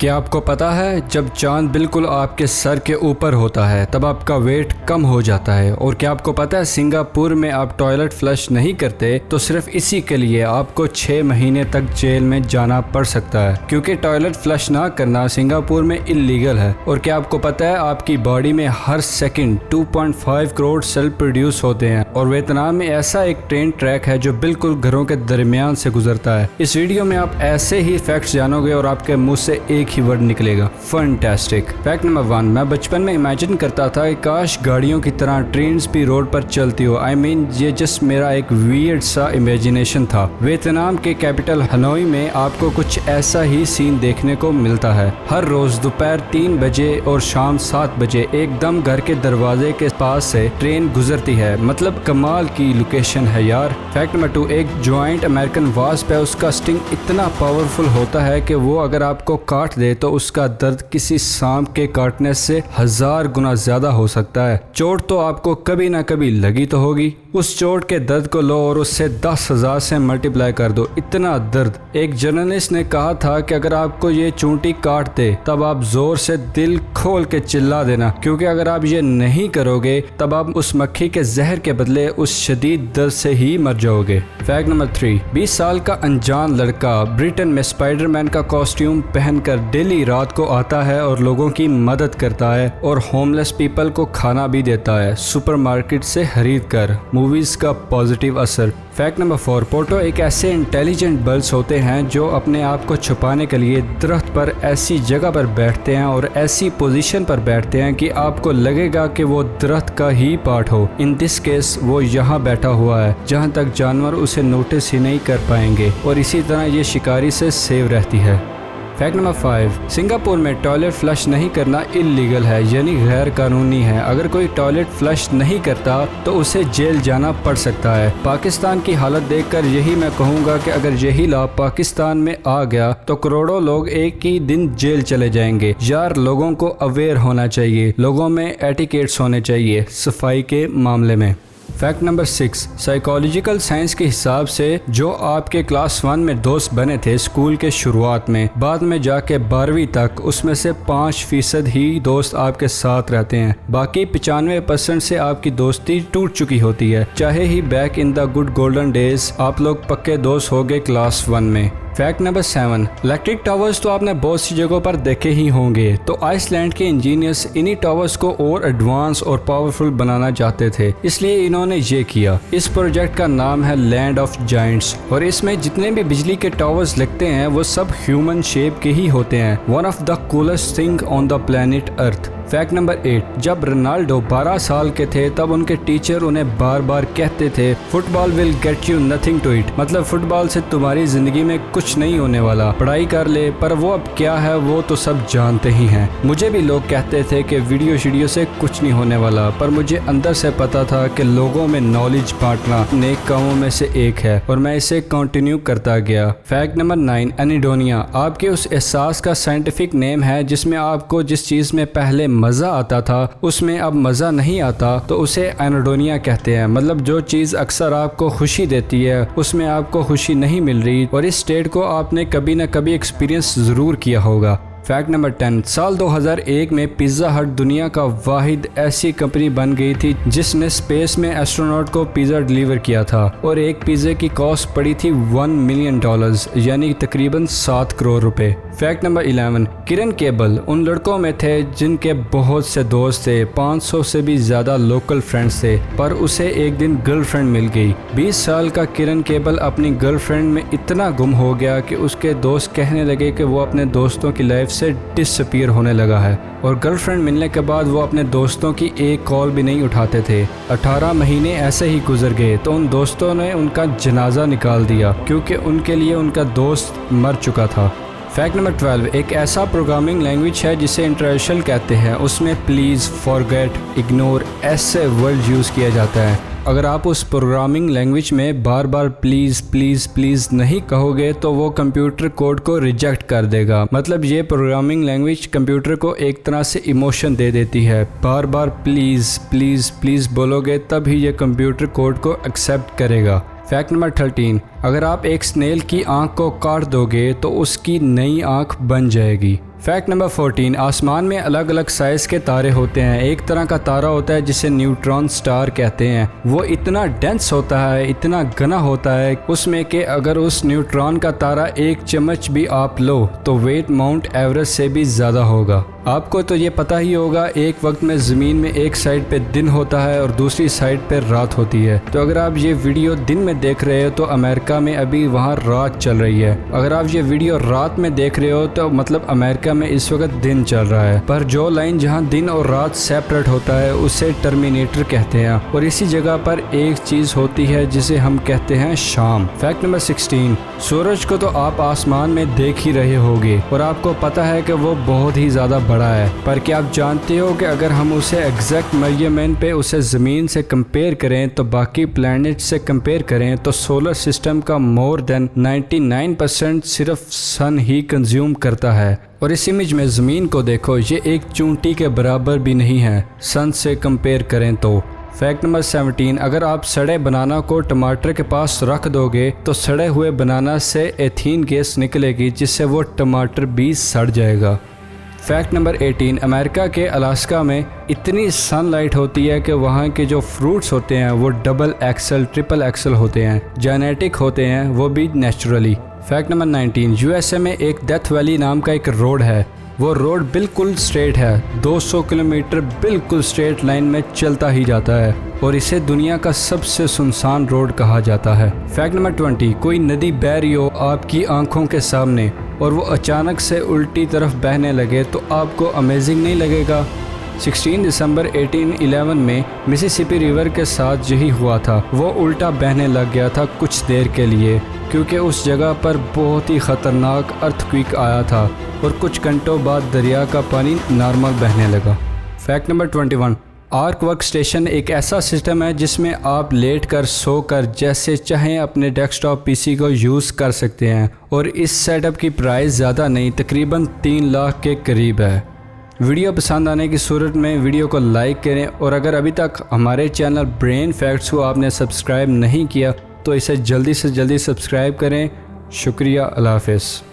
क्या आपको पता है जब चांद बिल्कुल आपके सर के ऊपर होता है तब आपका वेट कम हो जाता है। और क्या आपको पता है सिंगापुर में आप टॉयलेट फ्लश नहीं करते तो सिर्फ इसी के लिए आपको 6 महीने तक जेल में जाना पड़ सकता है, क्योंकि टॉयलेट फ्लश ना करना सिंगापुर में इलीगल है। और क्या आपको पता है आपकी बॉडी में हर सेकंड 2.5 करोड़ सेल प्रोड्यूस होते हैं। और वियतनाम में ऐसा एक ट्रेन ट्रैक है जो बिल्कुल घरों के दरमियान से गुजरता है। इस वीडियो में आप ऐसे ही फैक्ट्स जानोगे और आपके मुंह से एक ही वर्ड निकलेगा, फैंटास्टिक। फैक्ट नंबर 1, मैं बचपन में इमेजिन करता था कि काश गाड़ियों की तरह ट्रेन्स भी रोड पर चलती हो। ये जस्ट मेरा एक वियर्ड सा इमेजिनेशन था। वियतनाम के कैपिटल हनोई में आपको कुछ ऐसा ही सीन देखने को मिलता है। हर रोज दोपहर 3 बजे और शाम 7 बजे एकदम घर के दरवाजे के पास से ट्रेन गुजरती है। मतलब कमाल की लोकेशन है यार। फैक्ट नंबर 2, एक ज्वाइंट अमेरिकन वास्प है, उसका स्टिंग इतना पावरफुल होता है कि वो अगर आपको काट दे तो उसका दर्द किसी सांप के काटने से 1000 गुना ज्यादा हो सकता है। चोट तो आपको कभी ना कभी लगी तो होगी। उस चोट के दर्द को लो और उससे 10,000 से मल्टीप्लाई कर दो, इतना दर्द। एक जर्नलिस्ट ने कहा था कि अगर आपको ये चूंटी काट दे तब आप जोर से दिल खोल के चिल्ला देना, क्योंकि अगर आप ये नहीं करोगे तब आप उस मक्खी के जहर के बदले उस शदीद दर्द से ही मर जाओगे। फैक्ट नंबर 3, 20 साल का अनजान लड़का ब्रिटेन में स्पाइडरमैन का कॉस्ट्यूम पहनकर डेली रात को आता है और लोगों की मदद करता है और होमलेस पीपल को खाना भी देता है सुपरमार्केट से खरीद कर। मूवीज का पॉजिटिव असर। फैक्ट नंबर 4, पोटो एक ऐसे इंटेलिजेंट बर्ड्स होते हैं जो अपने आप को छुपाने के लिए दरख्त पर ऐसी जगह पर बैठते हैं और ऐसी पोजीशन पर बैठते हैं कि आपको लगेगा कि वो दरख्त का ही पार्ट हो। इन दिस केस वो यहाँ बैठा हुआ है जहाँ तक जानवर उसे नोटिस ही नहीं कर पाएंगे और इसी तरह ये शिकारी से सेव रहती है। फैक्ट नंबर 5, सिंगापुर में टॉयलेट फ्लश नहीं करना इलीगल है, यानी गैर कानूनी है। अगर कोई टॉयलेट फ्लश नहीं करता तो उसे जेल जाना पड़ सकता है। पाकिस्तान की हालत देखकर यही मैं कहूँगा कि अगर यही लॉ पाकिस्तान में आ गया तो करोड़ों लोग एक ही दिन जेल चले जाएंगे। यार लोगों को अवेयर होना चाहिए, लोगों में एटिकेट्स होने चाहिए सफाई के मामले में। फैक्ट नंबर 6, साइकोलॉजिकल साइंस के हिसाब से जो आपके क्लास 1 में दोस्त बने थे स्कूल के शुरुआत में, बाद में जाके 12वीं तक उसमें से 5% ही दोस्त आपके साथ रहते हैं। बाकी 95% से आपकी दोस्ती टूट चुकी होती है। चाहे ही back in the good golden days आप लोग पक्के दोस्त हो गए क्लास 1 में। फैक्ट नंबर 7, इलेक्ट्रिक टावर्स तो आपने बहुत सी जगहों पर देखे ही होंगे। तो आइसलैंड के इंजीनियर्स इन्हीं टावर्स को और एडवांस और पावरफुल बनाना चाहते थे, इसलिए इन्होंने ये किया। इस प्रोजेक्ट का नाम है लैंड ऑफ जायंट्स और इसमें जितने भी बिजली के टावर्स लगते हैं वो सब ह्यूमन शेप के ही होते हैं। One of the coolest thing on the planet earth. Fact number 8, जब रोनाल्डो 12 साल के थे तब उनके टीचर उन्हें बार बार कहते थे football will get you nothing to it, मतलब फुटबॉल से तुम्हारी जिंदगी में कुछ नहीं होने वाला, पढ़ाई कर ले। पर वो अब क्या है वो तो सब जानते ही हैं। मुझे भी लोग कहते थे कि वीडियो से कुछ नहीं होने वाला, पर मुझे अंदर से पता था कि लोगों में नॉलेज बांटना नेक कामों में से एक है और मैं इसे कंटिन्यू करता गया। फैक्ट नंबर 9, एनीडोनिया आपके उस एहसास का साइंटिफिक नेम है जिसमें आपको जिस चीज में पहले मजा आता था उसमें अब मजा नहीं आता तो उसे एनीडोनिया कहते हैं। मतलब जो चीज अक्सर आपको खुशी देती है उसमें आपको खुशी नहीं मिल रही और इस स्टेट को आपने कभी ना कभी एक्सपीरियंस जरूर किया होगा। फैक्ट नंबर 10, साल 2001 में पिज़्ज़ा हट दुनिया का वाहिद ऐसी कंपनी बन गई थी जिसने स्पेस में एस्ट्रोनॉट को पिज़्ज़ा डिलीवर किया था और एक पिज़्ज़े की कॉस्ट पड़ी थी $1 मिलियन, यानी तकरीबन 7 करोड़ रुपए। फैक्ट नंबर 11, किरण केबल उन लड़कों में थे जिनके बहुत से दोस्त थे, 500 से भी ज्यादा लोकल फ्रेंड्स थे, पर उसे एक दिन गर्लफ्रेंड मिल गई। 20 साल का किरण केबल अपनी गर्लफ्रेंड में इतना गुम हो गया कि उसके दोस्त कहने लगे कि वो अपने दोस्तों की लाइफ से डिसअपीयर होने लगा है और गर्लफ्रेंड मिलने के बाद वो अपने दोस्तों की एक कॉल भी नहीं उठाते थे। 18 महीने ऐसे ही गुजर गए तो उन दोस्तों ने उनका जनाजा निकाल दिया क्योंकि उनके लिए उनका दोस्त मर चुका था। फैक्ट नंबर 12, एक ऐसा प्रोग्रामिंग लैंग्वेज है जिसे इंटरनेशनल कहते हैं, उसमें प्लीज़, फॉरगेट, इग्नोर ऐसे वर्ड यूज़ किया जाता है। अगर आप उस प्रोग्रामिंग लैंग्वेज में बार बार प्लीज़ प्लीज़ प्लीज़ नहीं कहोगे तो वो कंप्यूटर कोड को रिजेक्ट कर देगा। मतलब ये प्रोग्रामिंग लैंग्वेज कंप्यूटर को एक तरह से इमोशन दे देती है। बार बार प्लीज़ प्लीज़ प्लीज़ बोलोगे तब ही ये कंप्यूटर कोड को एक्सेप्ट करेगा। फैक्ट नंबर 13, अगर आप एक स्नेल की आंख को काट दोगे तो उसकी नई आंख बन जाएगी। फैक्ट नंबर 14, आसमान में अलग अलग साइज़ के तारे होते हैं। एक तरह का तारा होता है जिसे न्यूट्रॉन स्टार कहते हैं। वो इतना डेंस होता है, इतना घना होता है उसमें कि अगर उस न्यूट्रॉन का तारा एक चम्मच भी आप लो तो वेट माउंट एवरेस्ट से भी ज़्यादा होगा। आपको तो ये पता ही होगा, एक वक्त में ज़मीन में एक साइड पे दिन होता है और दूसरी साइड पे रात होती है। तो अगर आप ये वीडियो दिन में देख रहे हो तो अमेरिका में अभी वहाँ रात चल रही है। अगर आप ये वीडियो रात में देख रहे हो तो मतलब अमेरिका में इस वक्त दिन चल रहा है। पर जो लाइन जहाँ दिन और रात सेपरेट होता है उसे टर्मिनेटर कहते हैं। और इसी जगह पर एक चीज़ होती है जिसे हम कहते हैं शाम। फैक्ट नंबर 16, सूरज को तो आप आसमान में देख ही रहे होंगे और आपको पता है कि वो बहुत ही ज़्यादा बड़ा है। पर क्या आप जानते हो कि अगर हम उसे एग्जैक्ट मेजरमेंट पे उसे ज़मीन से कंपेयर करें तो बाकी प्लैनेट से कंपेयर करें तो सोलर सिस्टम का मोर देन 99% सिर्फ सन ही कंज्यूम करता है। और इस इमेज में ज़मीन को देखो, ये एक चूंटी के बराबर भी नहीं है सन से कंपेयर करें तो। फैक्ट नंबर 17, अगर आप सड़े बनाना को टमाटर के पास रख दोगे तो सड़े हुए बनाना से एथीन गैस निकलेगी जिससे वो टमाटर भी सड़ जाएगा। फैक्ट नंबर 18, अमेरिका के अलास्का में इतनी सनलाइट होती है कि वहाँ के जो फ्रूट्स होते हैं वो डबल एक्सल ट्रिपल एक्सल होते हैं, जेनेटिक होते हैं, वो भी नेचुरली। फैक्ट नंबर 19, यूएसए में एक डेथ वैली नाम का एक रोड है। वो रोड बिल्कुल स्ट्रेट है, 200 किलोमीटर बिल्कुल स्ट्रेट लाइन में चलता ही जाता है और इसे दुनिया का सबसे सुनसान रोड कहा जाता है। फैक्ट नंबर 20, कोई नदी बह रही हो आपकी आंखों के सामने और वो अचानक से उल्टी तरफ बहने लगे तो आपको अमेजिंग नहीं लगेगा? 16 दिसंबर 1811 में मिसिसिपी रिवर के साथ यही हुआ था। वो उल्टा बहने लग गया था कुछ देर के लिए क्योंकि उस जगह पर बहुत ही ख़तरनाक अर्थक्वेक आया था और कुछ घंटों बाद दरिया का पानी नॉर्मल बहने लगा। Fact number 21, arc work station एक ऐसा सिस्टम है जिसमें आप लेट कर सो कर जैसे चाहें अपने डेस्कटॉप पीसी को यूज़ कर सकते हैं और इस सेटअप की प्राइस ज़्यादा नहीं, तकरीबन 3 लाख के करीब है। वीडियो पसंद आने की सूरत में वीडियो को लाइक करें और अगर अभी तक हमारे चैनल ब्रेन फैक्ट्स को आपने सब्सक्राइब नहीं किया तो इसे जल्दी से जल्दी सब्सक्राइब करें। शुक्रिया, अल्लाह हाफ़िज़।